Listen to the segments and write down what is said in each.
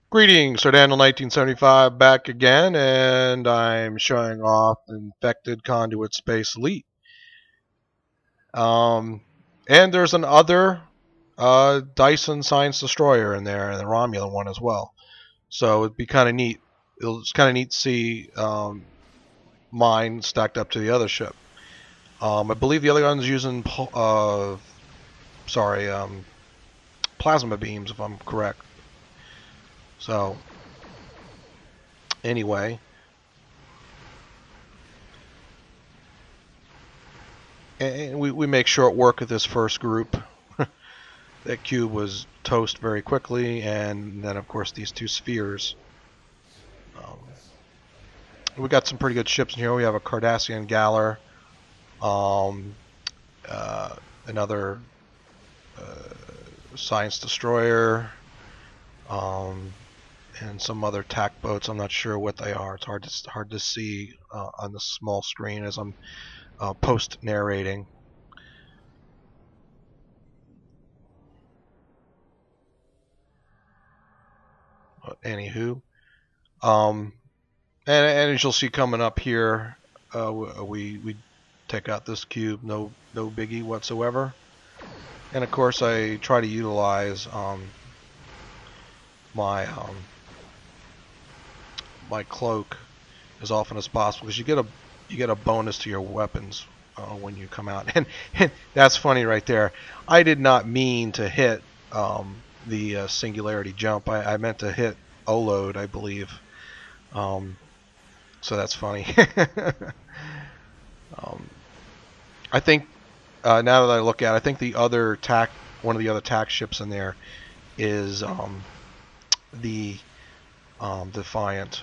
Greetings, Sir Daniel 1975 back again, and I'm showing off Infected Conduit Space Elite. Um, and there's another Dyson Science Destroyer in there, and the Romulan one as well. So it'd be kind of neat. It's kind of neat to see mine stacked up to the other ship. I believe the other gun's using plasma beams, if I'm correct. So anyway. And we make short work of this first group. That cube was toast very quickly, and then of course these two spheres. Um, we got some pretty good ships in here. We have a Cardassian Galor, um, another Science Destroyer, um, and some other tack boats. I'm not sure what they are. It's hard to see on the small screen as I'm post narrating. Anywho, um, and as you'll see coming up here, we take out this cube, no biggie whatsoever. And of course, I try to utilize my my cloak as often as possible, because you get a bonus to your weapons when you come out. And that's funny right there. I did not mean to hit the singularity jump. I meant to hit O-load, I believe. So that's funny. I think now that I look at it, I think one of the other tack ships in there is the Defiant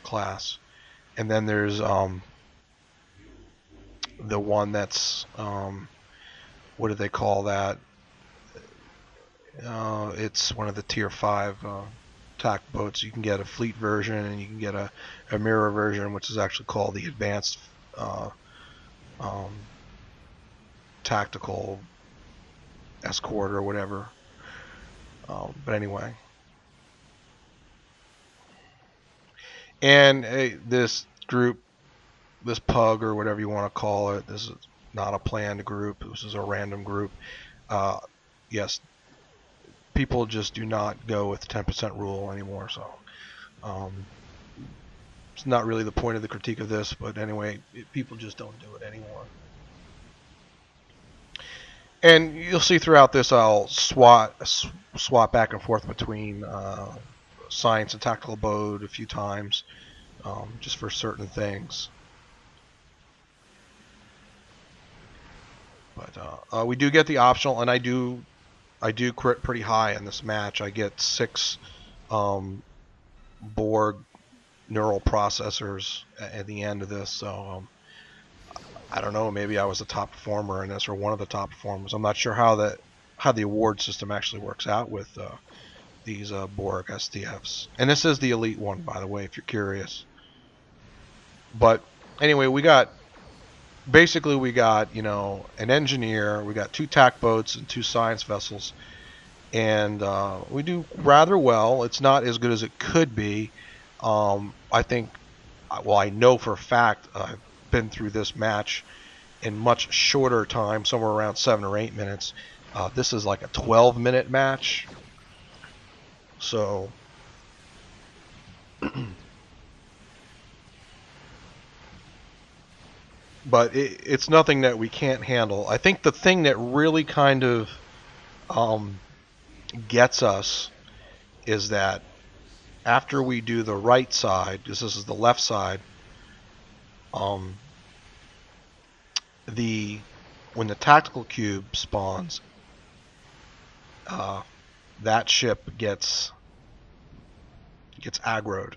class, and then there's the one that's what do they call that? It's one of the tier 5 tack boats. You can get a fleet version, and you can get a mirror version, which is actually called the advanced um, tactical escort or whatever. But anyway, and this group, this pug or whatever you want to call it, this is not a planned group. This is a random group. Yes, people just do not go with the 10% rule anymore. So it's not really the point of the critique of this, but anyway, people just don't do it anymore. And you'll see throughout this, I'll swap back and forth between science and tactical mode a few times, just for certain things. But we do get the optional, and I do crit pretty high in this match. I get 6 Borg neural processors at the end of this, so I don't know, maybe I was the top performer in this, or one of the top performers. I'm not sure how the award system actually works out with these Borg STFs. And this is the elite one, by the way, if you're curious. But anyway, we got an engineer, we got 2 tack boats and 2 science vessels, and we do rather well. It's not as good as it could be. I think, well, I know for a fact I've been through this match in much shorter time, somewhere around 7 or 8 minutes. This is like a 12-minute match, so but it's nothing that we can't handle. I think the thing that really kind of gets us is that after we do the right side, this is the left side, when the tactical cube spawns, that ship gets aggroed,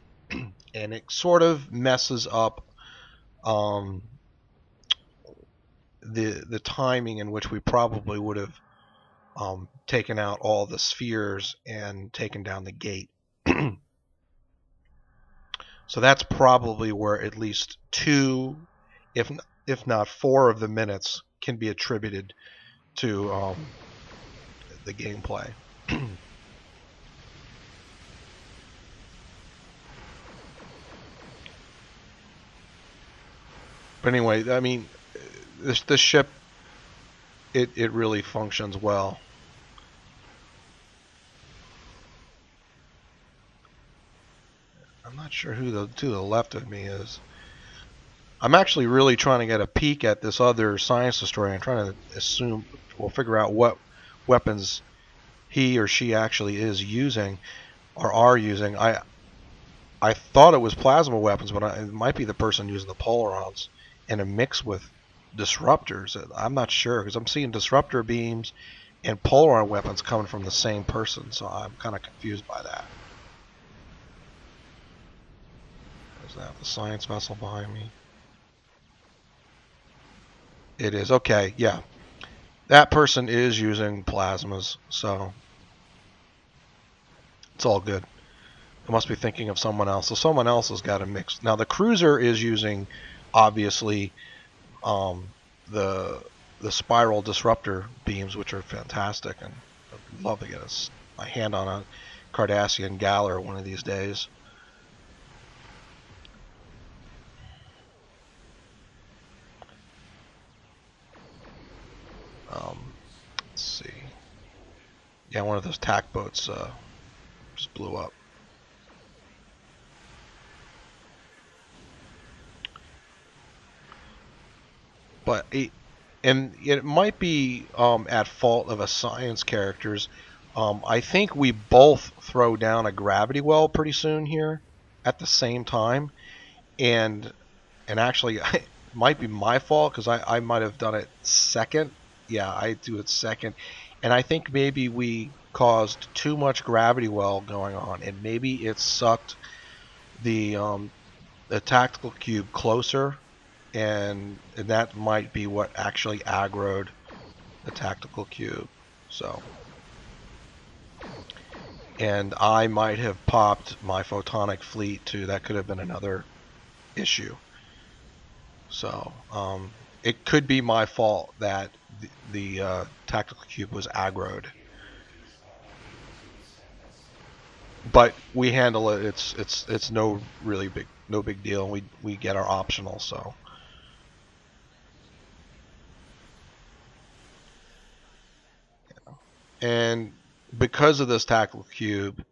and it sort of messes up the timing in which we probably would have taken out all the spheres and taken down the gate. So that's probably where at least 2, if not 4 of the minutes can be attributed to the gameplay. But anyway, I mean, this ship, it really functions well. I'm not sure who the to the left of me is. I'm actually really trying to get a peek at this other science destroyer. I'm trying to assume, or figure out what weapons he or she actually is using or are using. I thought it was plasma weapons, but it might be the person using the polarons in a mix with disruptors. I'm not sure because I'm seeing disruptor beams and polaron weapons coming from the same person, so I'm kind of confused by that. Is that the science vessel behind me? It is. Okay, yeah. That person is using plasmas, so it's all good. I must be thinking of someone else. So someone else has got a mix. Now the cruiser is using, obviously, um, the spiral disruptor beams, which are fantastic, and I'd love to get my hand on a Cardassian Galor one of these days. Let's see. Yeah, one of those tack boats just blew up. But it might be at fault of a science characters. I think we both throw down a gravity well pretty soon here at the same time, and actually it might be my fault because I might have done it second. Yeah, I do it second, and I think maybe we caused too much gravity well going on, and maybe it sucked the tactical cube closer, and that might be what actually aggroed the tactical cube. So, and I might have popped my photonic fleet too. That could have been another issue. So, it could be my fault that the tactical cube was aggroed. But we handle it. It's no big deal. We get our optional, so. And because of this tactical cube,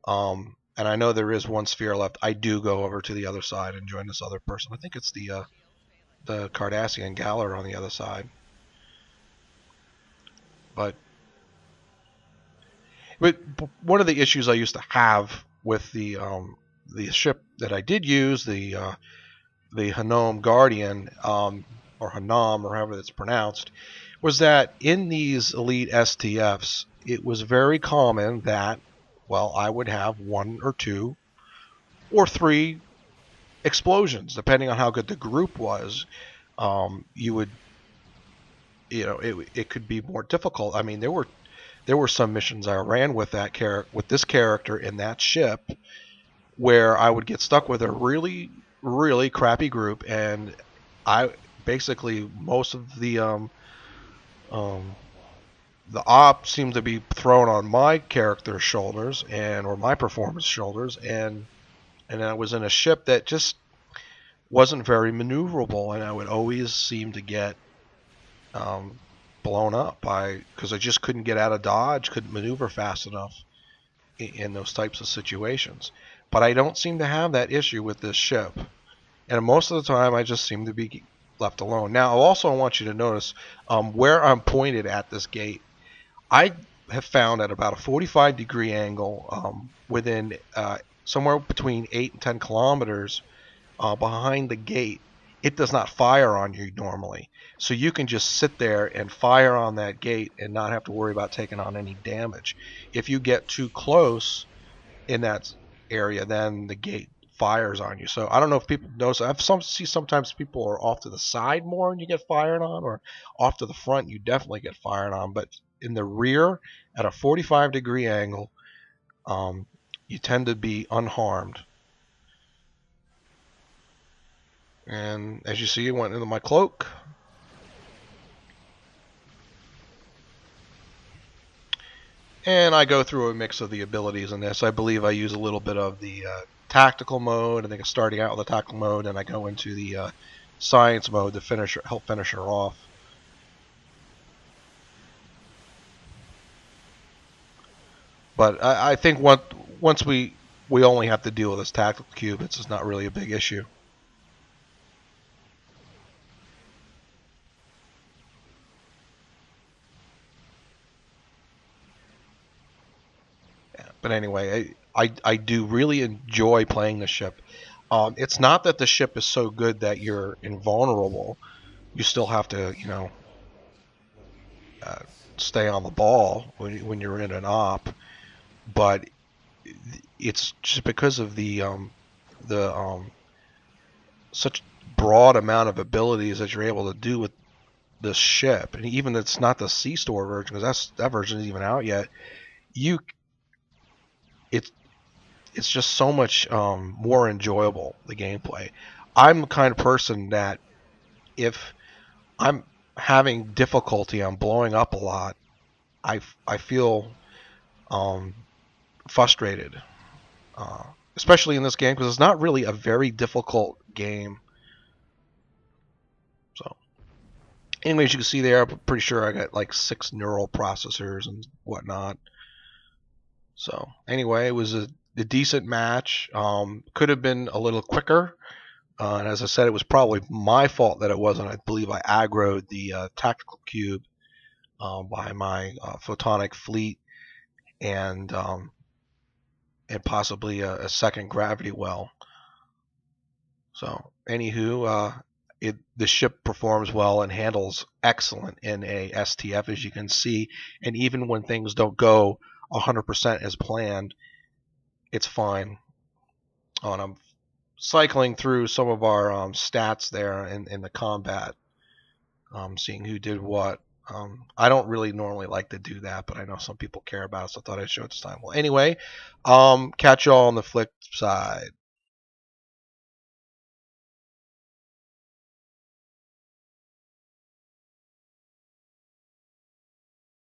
and I know there is one sphere left, I do go over to the other side and join this other person. I think it's the Cardassian Galor on the other side. But one of the issues I used to have with the ship that I did use, the Hanome Guardian, or Hanam, or however it's pronounced, was that in these elite STFs, it was very common that, well, I would have one or two or three explosions, depending on how good the group was. You would, it could be more difficult. I mean, there were some missions I ran with this character in that ship where I would get stuck with a really, really crappy group, and I basically most of the op seemed to be thrown on my character's shoulders or my performance shoulders, and I was in a ship that just wasn't very maneuverable, and I would always seem to get blown up because I just couldn't get out of dodge, couldn't maneuver fast enough in those types of situations. But I don't seem to have that issue with this ship, and most of the time I just seem to be left alone. Now, also I want you to notice where I'm pointed at this gate. I have found at about a 45-degree angle, within somewhere between 8 and 10 kilometers behind the gate, it does not fire on you normally. So you can just sit there and fire on that gate and not have to worry about taking on any damage. If you get too close in that area, then the gate fires on you. So I don't know if people notice. See sometimes people are off to the side more and you get fired on, or off to the front you definitely get fired on. But in the rear, at a 45-degree angle, you tend to be unharmed. And as you see, it went into my cloak. And I go through a mix of the abilities in this. I believe I use a little bit of the tactical mode. I think I'm starting out with the tactical mode, and I go into the science mode to help finish her off. But I think once we only have to deal with this tactical cube, it's just not really a big issue. Yeah, but anyway, I do really enjoy playing the ship. It's not that the ship is so good that you're invulnerable. You still have to, uh, stay on the ball when you're in an op. But it's just because of the such broad amount of abilities that you're able to do with this ship, and even it's not the C-Store version because that version isn't even out yet. You, it's it's just so much more enjoyable, the gameplay. I'm the kind of person that if I'm having difficulty on blowing up a lot, I feel um, frustrated, uh, especially in this game because it's not really a very difficult game. So, anyways, you can see there, I'm pretty sure I got like 6 neural processors and whatnot. So, anyway, it was a decent match. Could have been a little quicker. And as I said, it was probably my fault that it wasn't. I believe I aggroed the tactical cube by my photonic fleet and possibly a second gravity well. So, anywho, the ship performs well and handles excellent in a STF, as you can see. And even when things don't go 100% as planned, it's fine. Oh, and I'm cycling through some of our stats there in the combat, seeing who did what. I don't really normally like to do that, but I know some people care about it, so I thought I'd show it this time. Well, anyway, catch y'all on the flip side.